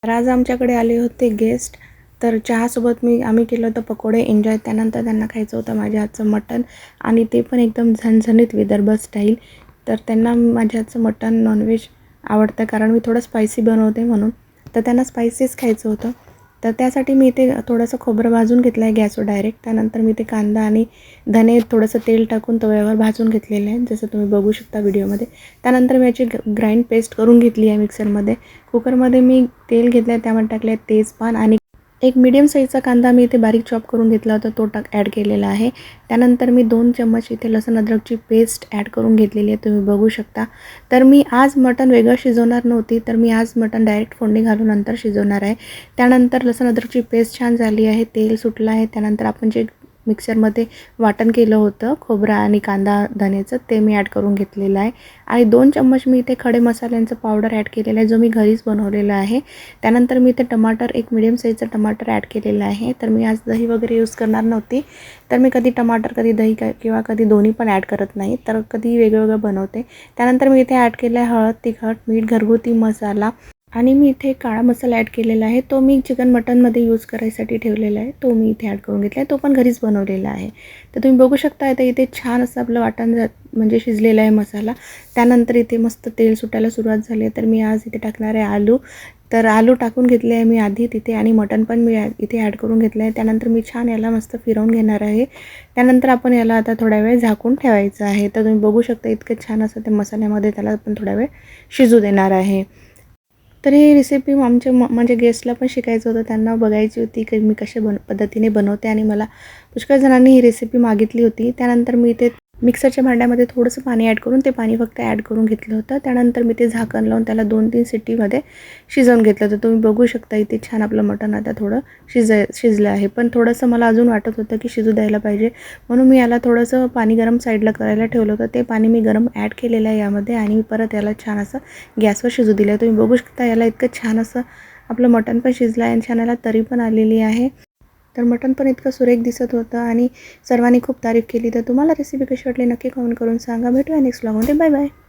तर आज आमच्याकडे आले होते गेस्ट, तर चहासोबत आम्ही केलं होतं पकोडे एन्जॉय. त्यानंतर त्यांना खायचं होतं माझ्या हातचं मटण, आणि ते पण एकदम झणझणीत विदर्भ स्टाईल. तर त्यांना माझ्या हातचं मटण नॉनव्हेज आवडतं, कारण मी थोडं स्पायसी बनवते म्हणून. तर त्यांना स्पायसीच खायचं होतं. तर त्यासाठी मी इथे थोडंसं खोबरं भाजून घेतलं आहे गॅसवर डायरेक्ट. त्यानंतर मी ते कांदा आणि धने थोडंसं तेल टाकून तव्यावर भाजून घेतलेले आहेत, जसं तुम्ही बघू शकता व्हिडिओमध्ये. त्यानंतर मी याची ग्राइंड पेस्ट करून घेतली आहे मिक्सरमध्ये. कुकरमध्ये मी तेल घेतलं आहे, त्यामध्ये टाकले आहे तेजपान, आणि एक मीडियम साईजचा कांदा मी इथे बारीक चॉप करून घेतला होता, तो ॲड केलेला आहे. त्यानंतर मी 2 चम्मच इथे लसूण अद्रकची पेस्ट ॲड करून घेतलेली आहे, तुम्ही बघू शकता. तर मी आज मटण वेगळं शिजवणार नव्हती, तर मी आज मटण डायरेक्ट फोडणी घालून नंतर शिजवणार आहे. त्यानंतर लसूण अद्रकची पेस्ट छान झाली आहे, तेल सुटलं आहे. त्यानंतर आपण जे मिक्सरमध्ये वाटण केलं होतं खोबरं आणि कांदा धनेचं, ते मी ॲड करून घेतलेलं आहे. आणि 2 चम्मच मी इथे खडे मसाल्यांचं पावडर ॲड केलेलं आहे, जो मी घरीच बनवलेला आहे. त्यानंतर मी इथे टमाटर, एक मीडियम साईजचं टमाटर ॲड केलेलं आहे. तर मी आज दही वगैरे यूज करणार नव्हती, तर मी कधी टमाटर, कधी दही किंवा कधी दोन्ही पण ॲड करत नाही, तर कधी वेगवेगळं बनवते. त्यानंतर मी इथे ॲड केलं आहे हळद, तिखट, मीठ, घरगुती मसाला, आणि मी इथे काळा मसाला ॲड केलेला आहे, तो मी चिकन मटनमध्ये यूज करायसाठी ठेवलेला आहे, तो मी इथे ॲड करून घेतला आहे. तो पण घरीच बनवलेला आहे. तर तुम्ही बघू शकता आता इथे छान असं आपलं वाटण म्हणजे शिजलेला आहे मसाला. त्यानंतर इथे मस्त तेल सुटायला सुरुवात झाली आहे. तर मी आज इथे टाकणार आहे आलू. तर आलू टाकून घेतले आहे मी आधी तिथे, आणि मटण पण मी इथे ॲड करून घेतलं आहे. त्यानंतर मी छान याला मस्त फिरवून घेणार आहे. त्यानंतर आपण याला आता थोडा वेळ झाकून ठेवायचं आहे. तर तुम्ही बघू शकता इतकं छान असं त्या मसाल्यामध्ये त्याला आपण थोडा वेळ शिजू देणार आहे. तर ही रेसिपी आमच्या म्हणजे गेस्टला पण शिकायचं होतं, त्यांना बघायची होती की मी कशा पद्धतीने बनवते, आणि मला पुष्कळ जणांनी ही रेसिपी मागितली होती. त्यानंतर मी इथे मिक्सरच्या भांड्यामध्ये थोडंसं पाणी ॲड करून, ते पाणी फक्त ॲड करून घेतलं होतं. त्यानंतर मी ते झाकण लावून त्याला 2-3 शिट्टीमध्ये शिजवून घेतलं होतं. तुम्ही बघू शकता इथे छान आपलं मटण आता थोडं शिजलं आहे. पण थोडंसं मला अजून वाटत होतं की शिजू द्यायला पाहिजे, म्हणून मी याला थोडंसं पाणी गरम साईडला करायला ठेवलं होतं. ते पाणी मी गरम ॲड केलेलं आहे यामध्ये, आणि परत याला छान असं गॅसवर शिजू दिलं आहे. तुम्ही बघू शकता याला इतकं छान असं आपलं मटण पण शिजलं आहे, आणि छान याला तरी पण आलेली आहे. तर मटण पण इतकं सुरेख दिसत होतं, आणि सर्वांनी खूप तारीफ केली. तर तुम्हाला रेसिपी कशी वाटली नक्की कमेंट करून सांगा. भेटूया नेक्स्ट व्लॉगमध्ये. Bye bye.